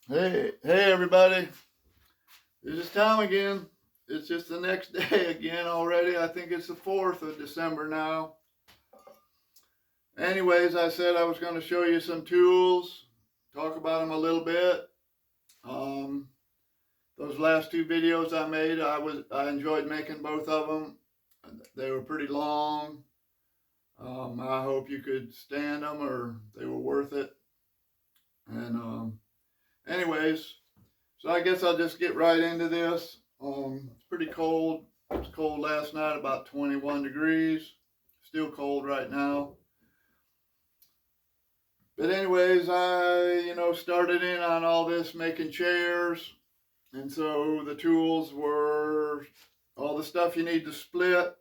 Hey everybody. It's time again. It's just the next day again already. I think it's the 4th of December now. Anyways, I said I was going to show you some tools, talk about them a little bit. Um, those last two videos I made, I enjoyed making both of them. They were pretty long. I hope you could stand them or they were worth it. And anyways, so I guess I'll just get right into this. It's pretty cold. It was cold last night, about 21 degrees. Still cold right now. But anyways, I started in on all this making chairs. And so the tools were all the stuff you need to split,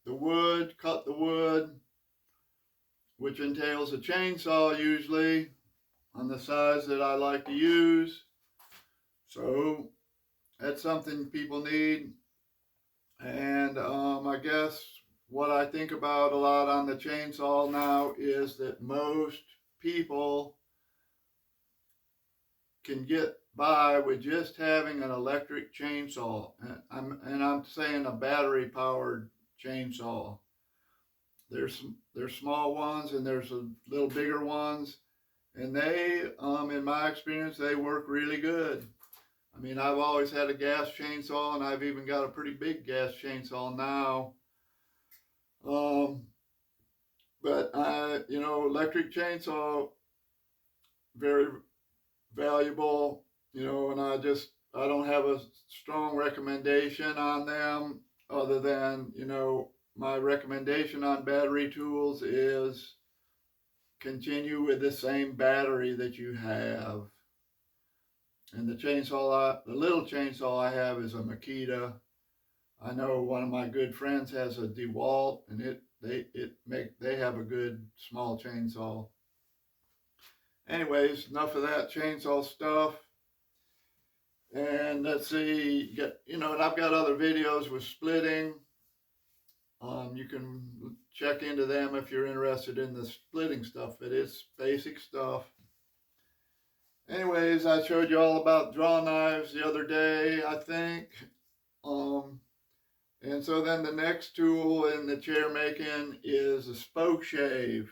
the wood, cut the wood, which entails a chainsaw usually on the size that I like to use. So that's something people need. And I guess what I think about a lot on the chainsaw now is that most people can get by with just having an electric chainsaw. And I'm saying a battery powered chainsaw. There's small ones and there's a little bigger ones, and they in my experience they work really good. I mean, I've always had a gas chainsaw, and I've even got a pretty big gas chainsaw now. Um, but electric chainsaw, very valuable, and I don't have a strong recommendation on them other than, my recommendation on battery tools is continue with the same battery that you have. And the little chainsaw I have is a Makita. I know one of my good friends has a DeWalt, and they have a good small chainsaw. Anyways, enough of that chainsaw stuff. And let's see, and I've got other videos with splitting. You can check into them if you're interested in the splitting stuff, but it's basic stuff. Anyways, I showed you all about draw knives the other day, I think. And so then the next tool in the chair making is a spoke shave.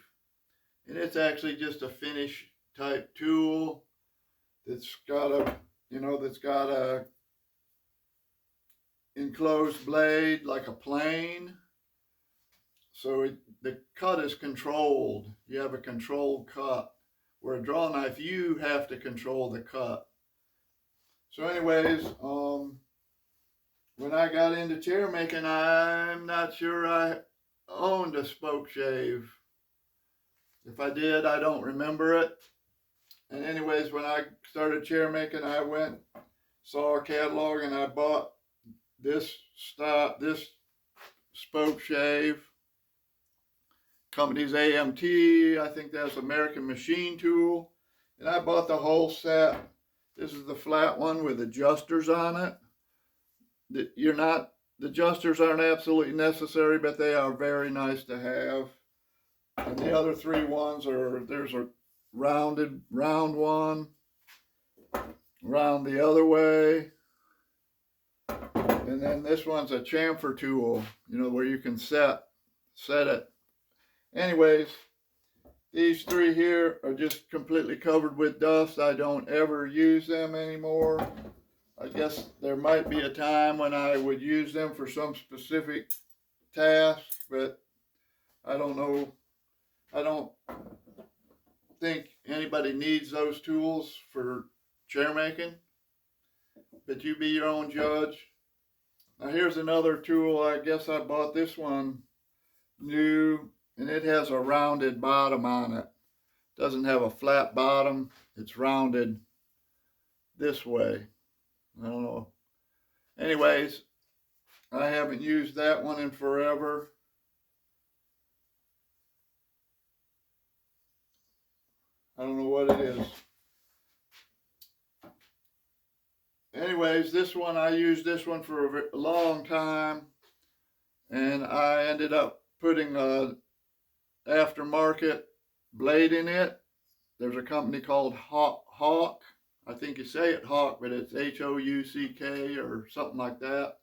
And it's actually just a finish type tool that's got a enclosed blade like a plane. So the cut is controlled. You have a controlled cut. Where a draw knife, you have to control the cut. So anyways, when I got into chair making, I'm not sure I owned a spoke shave. If I did, I don't remember it. And anyways, when I started chair making, I went, saw a catalog, and I bought this spoke shave. Company's AMT, I think that's American Machine Tool. And I bought the whole set. This is the flat one with adjusters on it. The adjusters aren't absolutely necessary, but they are very nice to have. And the other three ones there's a round one, round the other way, and then this one's a chamfer tool, where you can set it. Anyways, these three here are just completely covered with dust. I don't ever use them anymore. I guess there might be a time when I would use them for some specific task, but I don't know. I don't think anybody needs those tools for chair making, but you be your own judge. Now here's another tool. I guess I bought this one new, and it has a rounded bottom on it. It doesn't have a flat bottom. It's rounded this way. I don't know. Anyways, I haven't used that one in forever. I don't know what it is. Anyways, this one, I used this one for a long time, and I ended up putting a aftermarket blade in it, there's a company called Hawk. I think you say it Hawk, but it's Houck or something like that.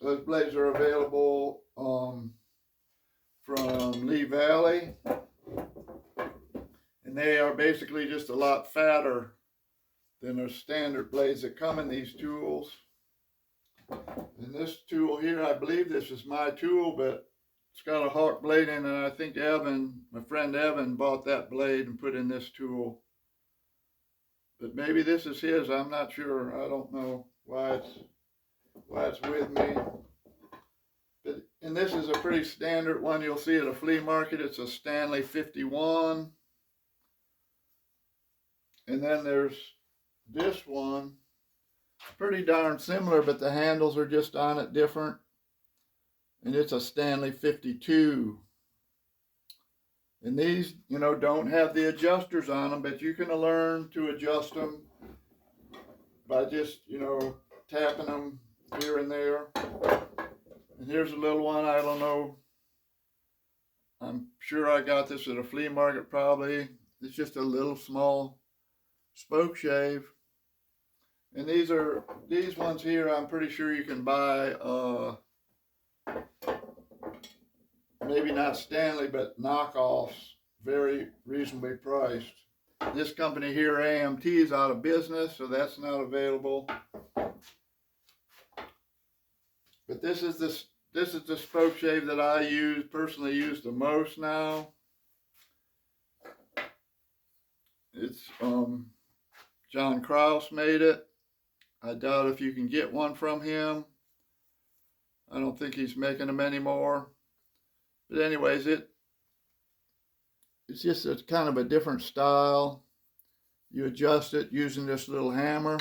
Those blades are available from Lee Valley, and they are basically just a lot fatter than the standard blades that come in these tools. And this tool here, I believe this is my tool, but it's got a Hawk blade in it, and I think Evan, my friend Evan, bought that blade and put in this tool. But maybe this is his, I'm not sure. I don't know why it's with me. But, and this is a pretty standard one you'll see at a flea market. It's a Stanley 51. And then there's this one, pretty darn similar, but the handles are just on it different. And it's a Stanley 52. And these, you know, don't have the adjusters on them, but you can learn to adjust them by just, you know, tapping them here and there. And here's a little one, I don't know. I'm sure I got this at a flea market probably. It's just a little small spoke shave. And these ones here, I'm pretty sure you can buy, maybe not Stanley, but knockoffs, very reasonably priced. This company here, AMT, is out of business, so that's not available. But this is the spoke shave that I personally use the most now. It's John Kraus made it. I doubt if you can get one from him. I don't think he's making them anymore. But anyways, it's just a kind of a different style. You adjust it using this little hammer,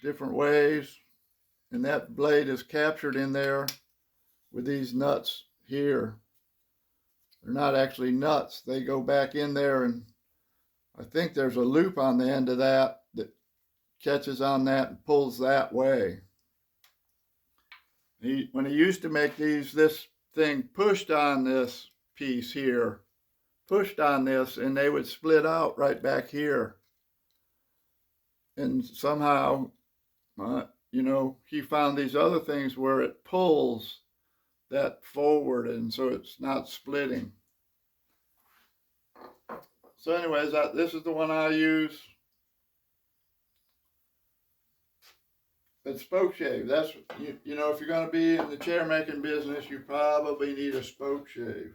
different ways. And that blade is captured in there with these nuts here. They're not actually nuts. They go back in there, and I think there's a loop on the end of that that catches on that and pulls that way. When he used to make these, this thing pushed on this piece here, pushed on this, and they would split out right back here. And somehow, you know, he found these other things where it pulls that forward, and so it's not splitting. So anyways, this is the one I use. It's spoke shave. That's, you know, if you're going to be in the chair making business, you probably need a spoke shave.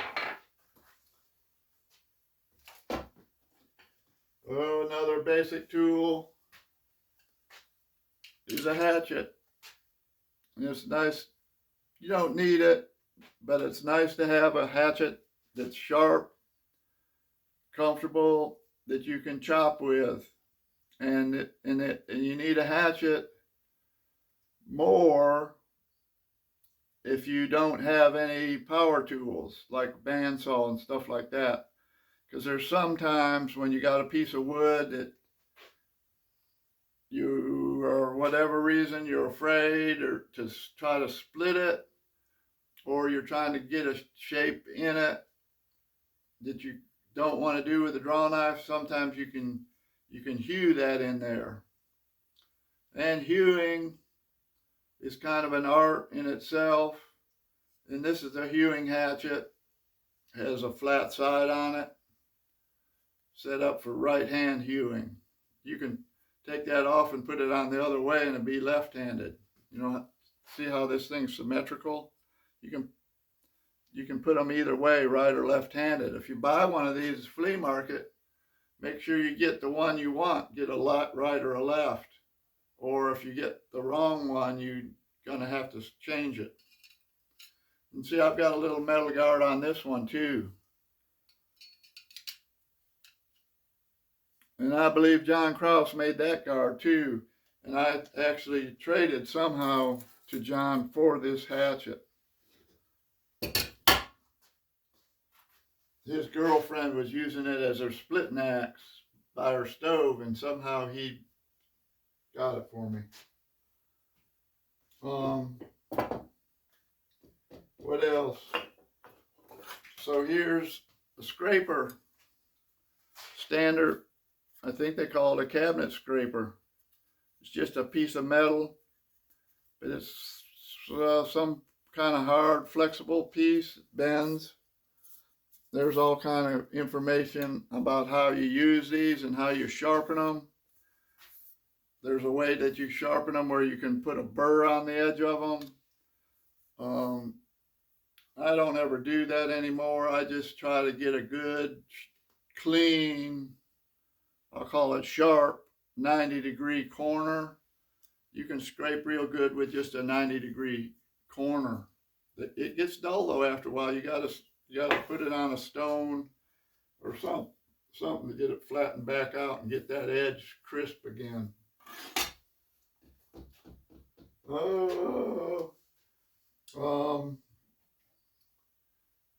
Oh, another basic tool is a hatchet. And it's nice. You don't need it, but it's nice to have a hatchet that's sharp, comfortable, that you can chop with. And you need a hatchet more if you don't have any power tools like bandsaw and stuff like that, because there's sometimes when you got a piece of wood that you, or whatever reason, you're afraid or to try to split it, or you're trying to get a shape in it that you don't want to do with a draw knife. Sometimes you can hew that in there. And hewing is kind of an art in itself. And this is a hewing hatchet. It has a flat side on it, set up for right hand hewing. You can take that off and put it on the other way and it'd be left-handed. You know, see how this thing's symmetrical? You can put them either way, right or left-handed. If you buy one of these at the flea market, make sure you get the one you want. Get a right or a left. Or if you get the wrong one, you're going to have to change it. And see, I've got a little metal guard on this one too. And I believe John Kraus made that guard too. And I actually traded somehow to John for this hatchet. His girlfriend was using it as her splitting axe by her stove, and somehow he got it for me. What else? So here's a scraper, standard, I think they call it a cabinet scraper. It's just a piece of metal, but it's some kind of hard, flexible piece, bends. There's all kind of information about how you use these and how you sharpen them. There's a way that you sharpen them where you can put a burr on the edge of them. I don't ever do that anymore. I just try to get a good, clean, I'll call it sharp, 90-degree corner. You can scrape real good with just a 90-degree corner. It gets dull though after a while. You gotta put it on a stone or something to get it flattened back out and get that edge crisp again.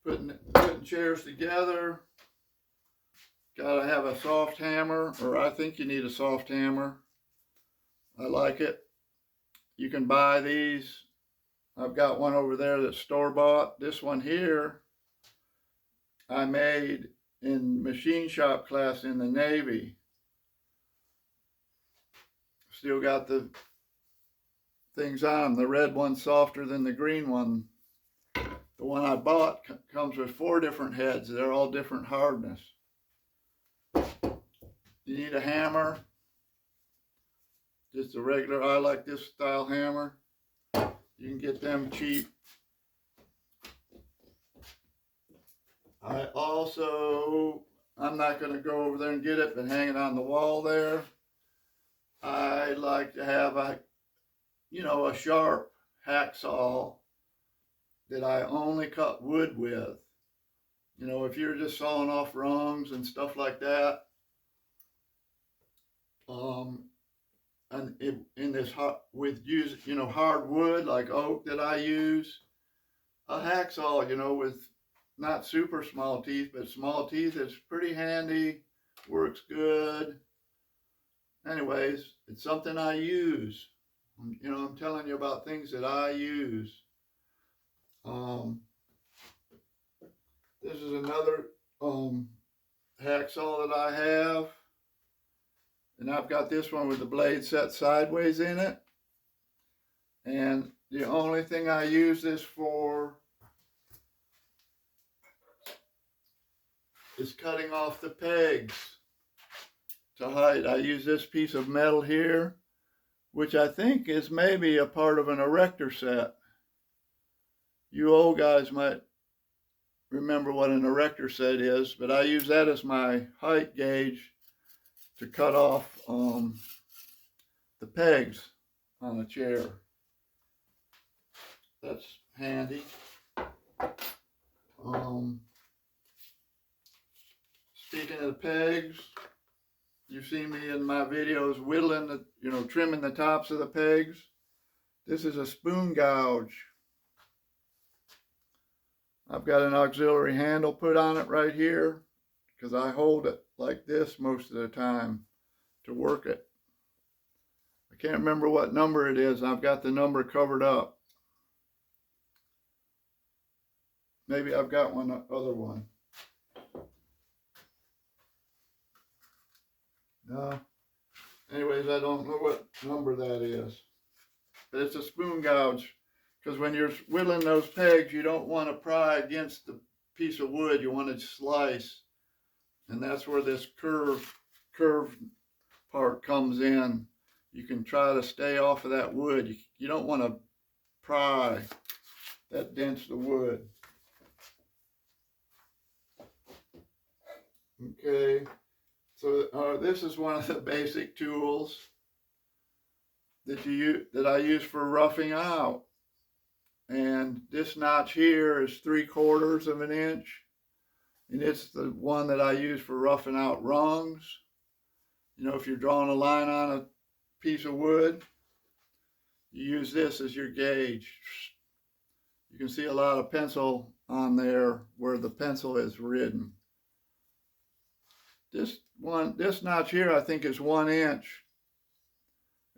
Putting chairs together. Gotta have a soft hammer, or I think you need a soft hammer. I like it. You can buy these. I've got one over there that's store-bought. This one here I made in machine shop class in the Navy. Still got the things on. The red one's softer than the green one. The one I bought comes with 4 different heads. They're all different hardness. You need a hammer. Just a regular, I like this style hammer. You can get them cheap. I'm not going to go over there and get it, but hang it on the wall there. I like to have a sharp hacksaw that I only cut wood with. If you're just sawing off rungs and stuff like that, and in this hard wood like oak that I use, a hacksaw, with not super small teeth, but small teeth, it's pretty handy, works good. Anyways, it's something I use. I'm telling you about things that I use. This is another hacksaw that I have. And I've got this one with the blade set sideways in it. And the only thing I use this for is cutting off the pegs to height. I use this piece of metal here, which I think is maybe a part of an erector set. You old guys might remember what an erector set is, but I use that as my height gauge to cut off the pegs on a chair. That's handy. Speaking of the pegs, you've seen me in my videos whittling trimming the tops of the pegs. This is a spoon gouge. I've got an auxiliary handle put on it right here because I hold it like this most of the time to work it. I can't remember what number it is. I've got the number covered up. Maybe I've got other one. No. Anyways, I don't know what number that is. But it's a spoon gouge, because when you're whittling those pegs, you don't want to pry against the piece of wood. You want to slice. And that's where this curved part comes in. You can try to stay off of that wood. You don't want to pry. That dents the wood. Okay. So this is one of the basic tools that I use for roughing out. And this notch here is 3/4 of an inch. And it's the one that I use for roughing out rungs. If you're drawing a line on a piece of wood, you use this as your gauge. You can see a lot of pencil on there where the pencil is ridden. This notch here I think is 1 inch.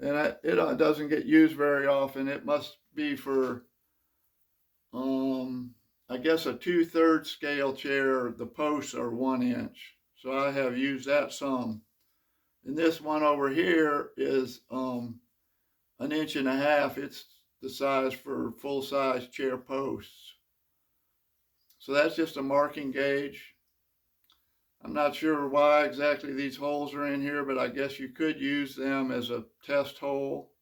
And it doesn't get used very often. It must be for I guess a 2/3 scale chair, the posts are 1 inch. So I have used that some. And this one over here is 1.5 inches. It's the size for full-size chair posts. So that's just a marking gauge. I'm not sure why exactly these holes are in here, but I guess you could use them as a test hole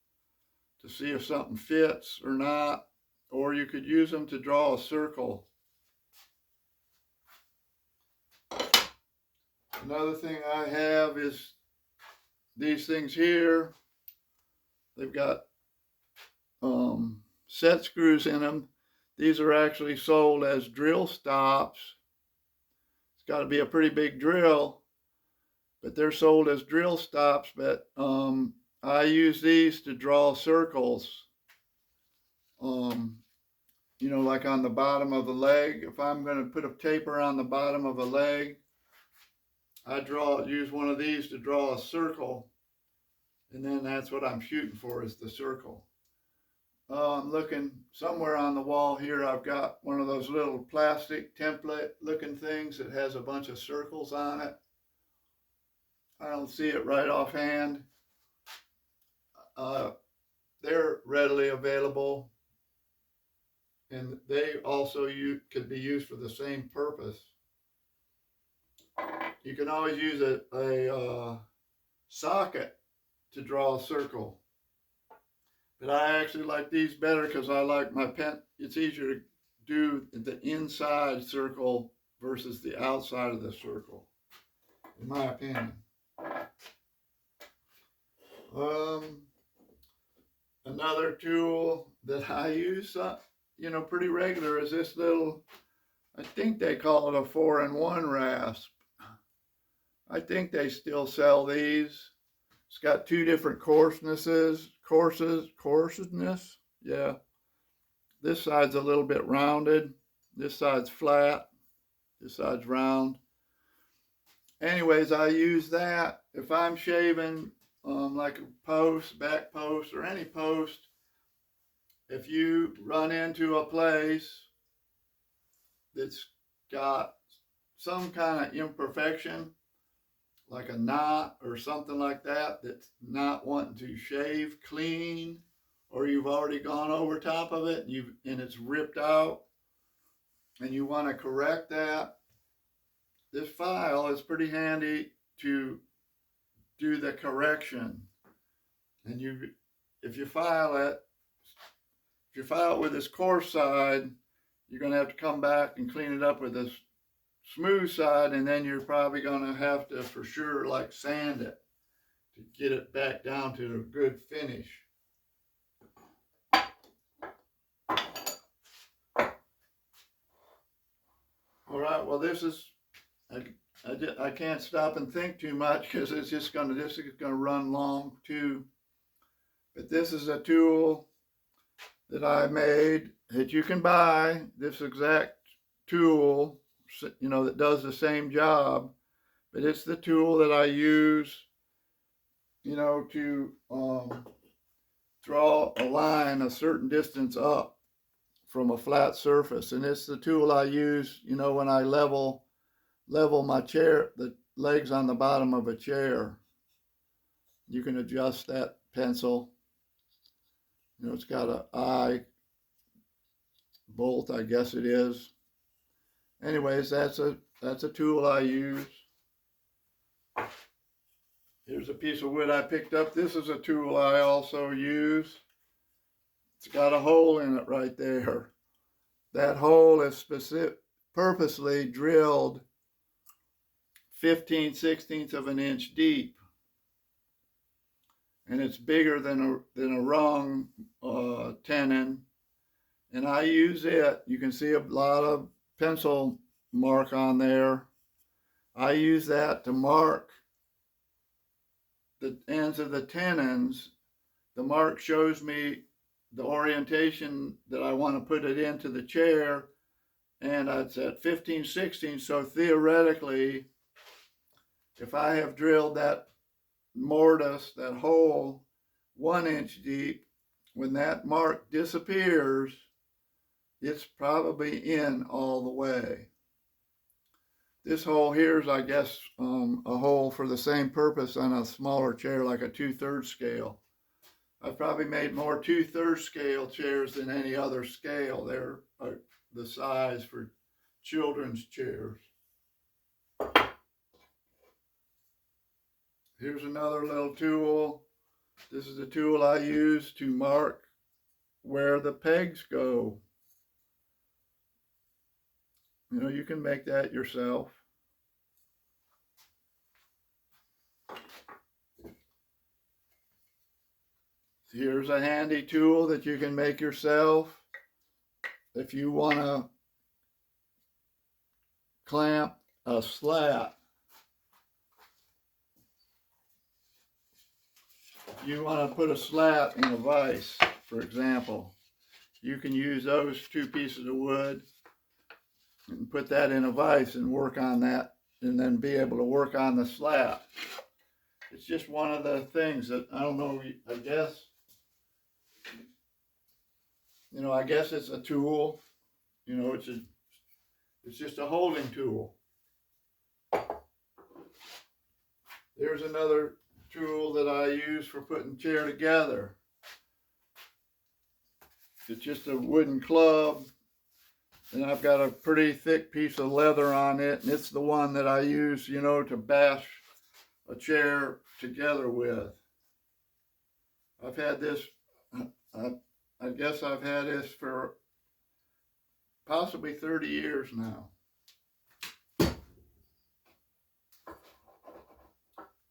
to see if something fits or not, or you could use them to draw a circle. Another thing I have is these things here. They've got set screws in them. These are actually sold as drill stops. It's got to be a pretty big drill, but they're sold as drill stops. But I use these to draw circles. You know, like on the bottom of the leg. If I'm going to put a taper on the bottom of a leg, I use one of these to draw a circle, and then that's what I'm shooting for, is the circle. I'm looking somewhere on the wall here. I've got one of those little plastic template looking things that has a bunch of circles on it. I don't see it right offhand. They're readily available, and they also could be used for the same purpose. You can always use a socket to draw a circle. But I actually like these better because I like my pen. It's easier to do the inside circle versus the outside of the circle, in my opinion. Another tool that I use, you know, pretty regular is this little, I think they call it a 4-in-1 rasp. I think they still sell these. It's got 2 different coarsenesses. Yeah. This side's a little bit rounded. This side's flat. This side's round. Anyways, I use that if I'm shaving like a post, back post, or any post. If you run into a place that's got some kind of imperfection, like a knot or something like that, that's not wanting to shave clean, or you've already gone over top of it and it's ripped out, and you want to correct that, this file is pretty handy to do the correction. And if you file it with this coarse side, you're going to have to come back and clean it up with this smooth side, and then you're probably going to have to, for sure, like sand it to get it back down to a good finish. All right, well, this is, I can't stop and think too much because this is going to run long too. But this is a tool that I made that you can buy, this exact tool, you know, that does the same job, but it's the tool that I use, you know, to draw a line a certain distance up from a flat surface. And it's the tool I use, you know, when I level my chair, the legs on the bottom of a chair. You can adjust that pencil. You know, it's got an eye bolt, I guess it is. Anyways, that's a tool I use. Here's a piece of wood I picked up. This is a tool I also use. It's got a hole in it right there. That hole is purposely drilled 15/16 of an inch deep, and it's bigger than a rung tenon. And I use it. You can see a lot of pencil mark on there. I use that to mark the ends of the tenons. The mark shows me the orientation that I want to put it into the chair, and it's at 15/16. So theoretically, if I have drilled that mortise, that hole, 1 inch deep, when that mark disappears, it's probably in all the way. This hole here is, I guess, a hole for the same purpose on a smaller chair, like a 2/3 scale. I've probably made more 2/3 scale chairs than any other scale. They're the size for children's chairs. Here's another little tool. This is a tool I use to mark where the pegs go. You know, you can make that yourself. Here's a handy tool that you can make yourself if you want to clamp a slat. If you want to put a slat in a vise, for example, you can use those 2 pieces of wood and put that in a vise and work on that, and then be able to work on the slat. It's just one of the things that, I don't know, I guess, you know, I guess it's a tool. You know, it's just a holding tool. There's another tool that I use for putting chair together. It's just a wooden club, and I've got a pretty thick piece of leather on it, and it's the one that I use, you know, to bash a chair together with. I've had this, I guess I've had this for possibly 30 years now.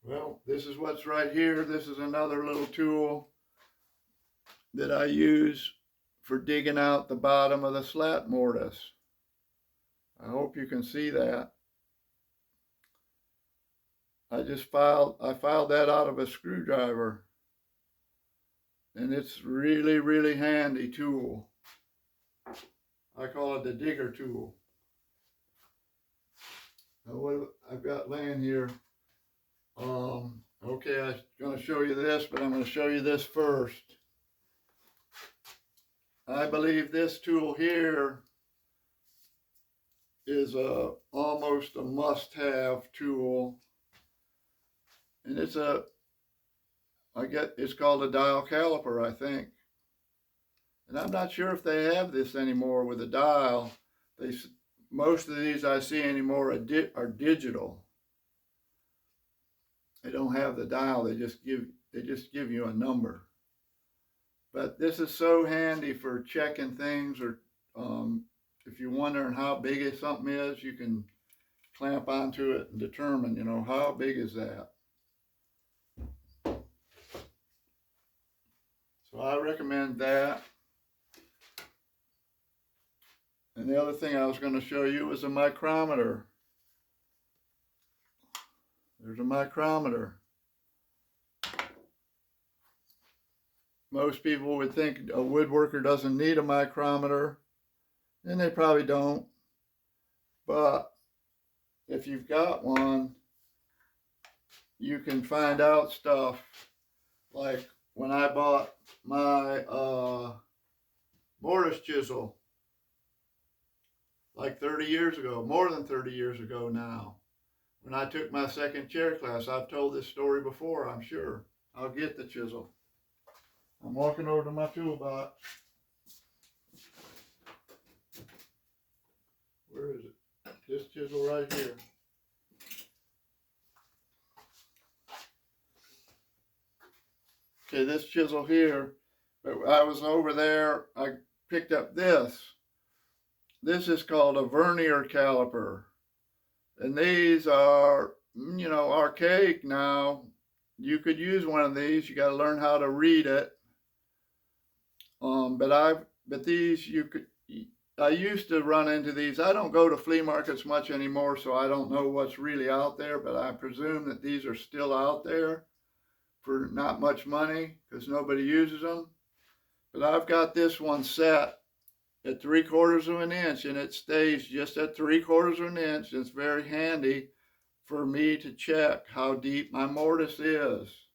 Well, this is what's right here. This is another little tool that I use for digging out the bottom of the slat mortise. I hope you can see that. I filed that out of a screwdriver, and it's really, really handy tool. I call it the digger tool. Now what I've got laying here, okay, I'm going to show you this, but I'm going to show you this first. I believe this tool here is almost a must-have tool, and it's called a dial caliper, I think. And I'm not sure if they have this anymore with a dial. Most of these I see anymore are digital. They don't have the dial. They just give you a number. But this is so handy for checking things, or if you're wondering how big something is, you can clamp onto it and determine, you know, how big is that. So I recommend that. And the other thing I was going to show you is a micrometer. There's a micrometer. Most people would think a woodworker doesn't need a micrometer, and they probably don't. But if you've got one, you can find out stuff. Like when I bought my mortise chisel, like 30 years ago, more than 30 years ago now, when I took my second chair class. I've told this story before, I'm sure. I'll get the chisel. I'm walking over to my toolbox. Where is it? This chisel right here. Okay, this chisel here, but I was over there, I picked up this. This is called a vernier caliper. And these are, you know, archaic now. You could use one of these. You got to learn how to read it. But these I used to run into these. I don't go to flea markets much anymore, so I don't know what's really out there, but I presume that these are still out there for not much money because nobody uses them. But I've got this one set at 3/4 of an inch, and it stays just at 3/4 of an inch. It's very handy for me to check how deep my mortise is.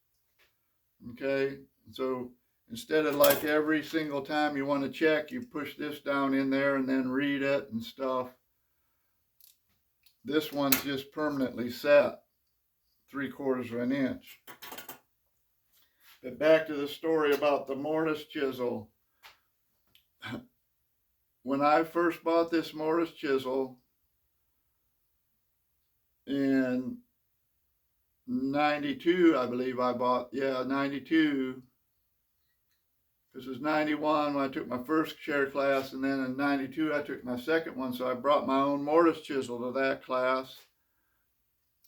Okay, so instead of like every single time you want to check, you push this down in there and then read it and stuff. This one's just permanently set 3/4 of an inch. But back to the story about the mortise chisel. When I first bought this mortise chisel in 92, I believe I bought, 92. This was 91 when I took my first chair class, and then in 92 I took my second one, so I brought my own mortise chisel to that class.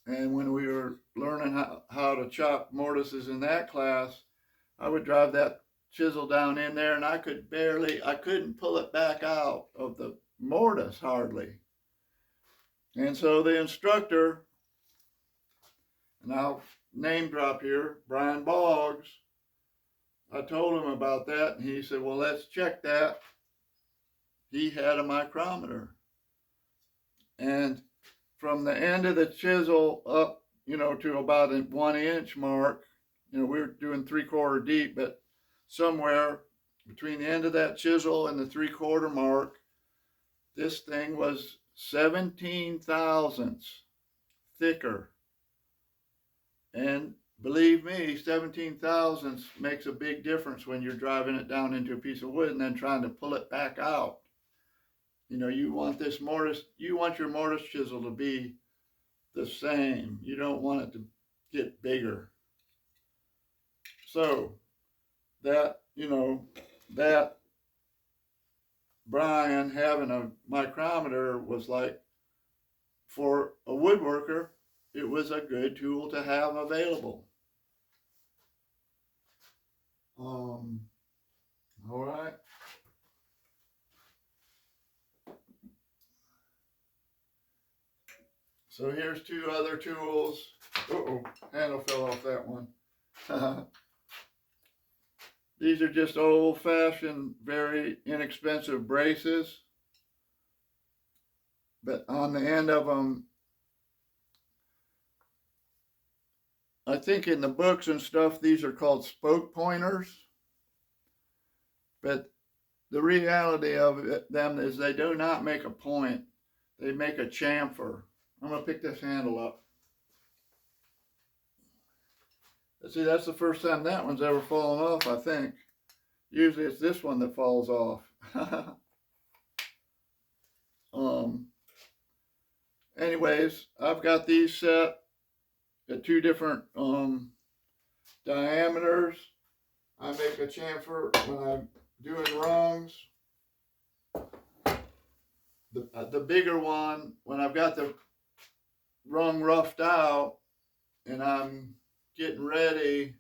And when we were learning how to chop mortises in that class, I would drive that chisel down in there, and I couldn't pull it back out of the mortise hardly. And so the instructor, and I'll name drop here, Brian Boggs, I told him about that, and he said, well, let's check that. He had a micrometer. And from the end of the chisel up, to about a 1 inch mark, we were doing 3/4 deep, but somewhere between the end of that chisel and the 3/4 mark, this thing was 17 thousandths thicker. And believe me, 17 thousandths makes a big difference when you're driving it down into a piece of wood and then trying to pull it back out. You want your mortise chisel to be the same. You don't want it to get bigger. So that Brian having a micrometer was like, for a woodworker, it was a good tool to have available. All right. So here's two other tools. Handle fell off that one. These are just old-fashioned, very inexpensive braces. But on the end of them, I think in the books and stuff, these are called spoke pointers. But the reality of them is they do not make a point. They make a chamfer. I'm going to pick this handle up. See, that's the first time that one's ever fallen off, I think. Usually it's this one that falls off. Anyways, I've got these set at 2 different diameters. I make a chamfer when I'm doing rungs. The bigger one, when I've got the rung roughed out and I'm getting ready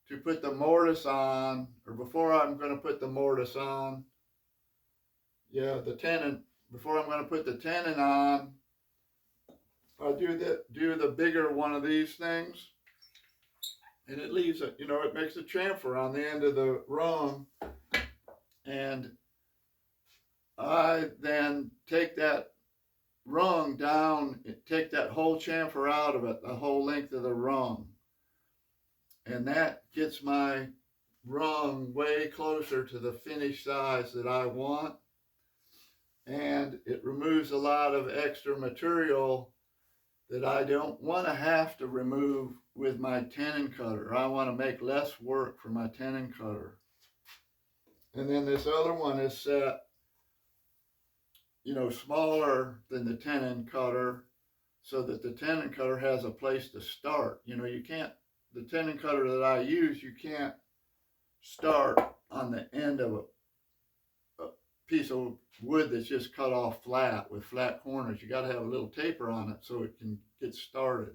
to put the mortise on, or before I'm going to put the mortise on, the tenon, before I'm going to put the tenon on, I do the bigger one of these things, and it leaves it, it makes a chamfer on the end of the rung, and I then take that rung down, take that whole chamfer out of it, the whole length of the rung. And that gets my rung way closer to the finished size that I want. And it removes a lot of extra material that I don't want to have to remove with my tenon cutter. I want to make less work for my tenon cutter. And then this other one is set, smaller than the tenon cutter, so that the tenon cutter has a place to start. The tenon cutter that I use, you can't start on the end of a piece of wood that's just cut off flat with flat corners. You got to have a little taper on it so it can get started.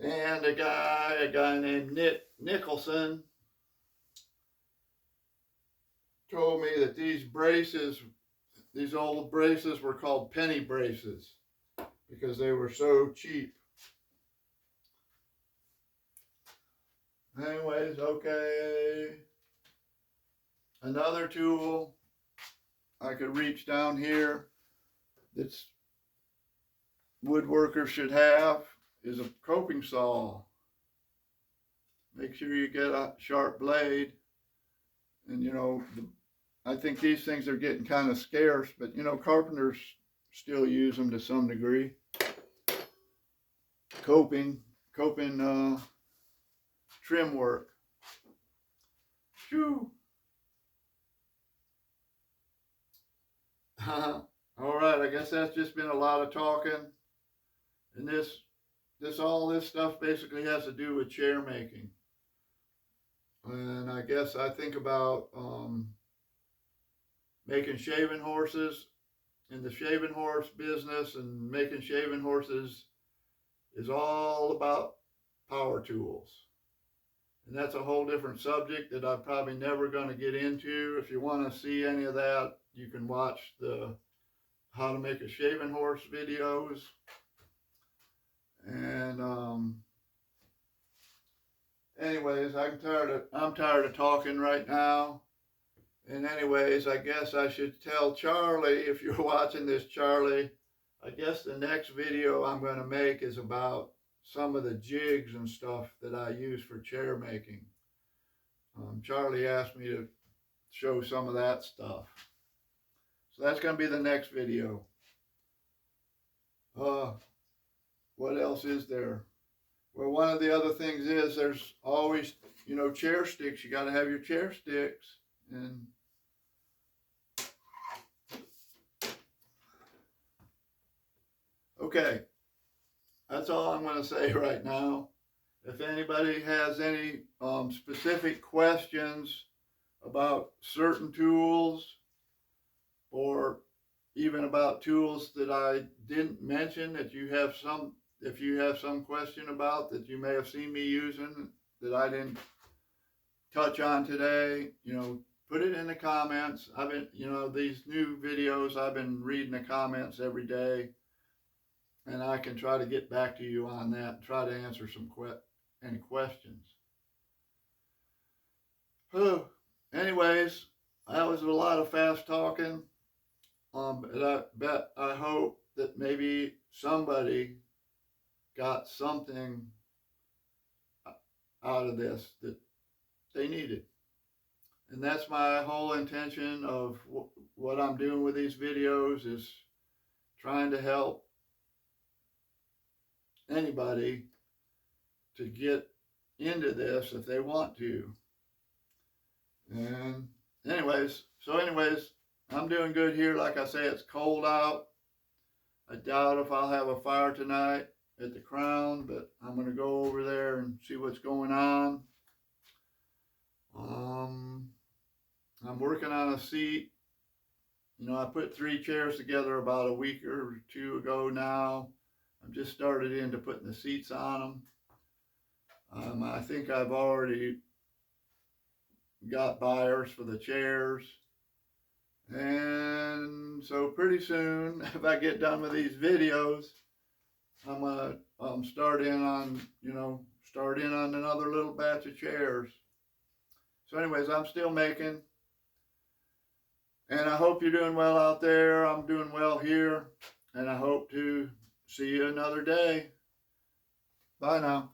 And a guy named Nick Nicholson told me that these old braces were called penny braces because they were so cheap. Anyways, okay. Another tool I could reach down here that woodworkers should have is a coping saw. make sure you get a sharp blade. And you know, I think these things are getting kind of scarce, but you know, carpenters still use them to some degree. Coping trim work. Phew. All right, I guess that's just been a lot of talking. And all this stuff basically has to do with chair making. And I guess I think about making shaving horses in the shaving horse business, and making shaving horses is all about power tools. And that's a whole different subject that I'm probably never going to get into. If you want to see any of that, you can watch the how to make a shaving horse videos. And anyways, I'm tired of talking right now. And anyways, I guess I should tell Charlie, if you're watching this, Charlie, I guess the next video I'm going to make is about some of the jigs and stuff that I use for chair making. Charlie asked me to show some of that stuff. So that's going to be the next video. What else is there? Well, one of the other things is there's always, you know, chair sticks. You got to have your chair sticks. And okay, that's all I'm going to say right now. If anybody has any specific questions about certain tools, or even about tools that I didn't mention, that if you have some question about that you may have seen me using that I didn't touch on today, you know, put it in the comments. I've been, you know, these new videos, I've been reading the comments every day, and I can try to get back to you on that, try to answer any questions. Anyways, that was a lot of fast talking. But I hope that maybe somebody got something out of this that they needed. And that's my whole intention of what I'm doing with these videos, is trying to help anybody to get into this if they want to. And anyways, I'm doing good here. Like I say, it's cold out. I doubt if I'll have a fire tonight at the Crown, but I'm going to go over there and see what's going on. I'm working on a seat. You know, I put 3 chairs together about a week or 2 ago now. I've just started into putting the seats on them. I think I've already got buyers for the chairs. And so pretty soon, if I get done with these videos, I'm gonna start in on another little batch of chairs. So anyways, I'm still making, and I hope you're doing well out there. I'm doing well here, and I hope to see you another day. Bye now.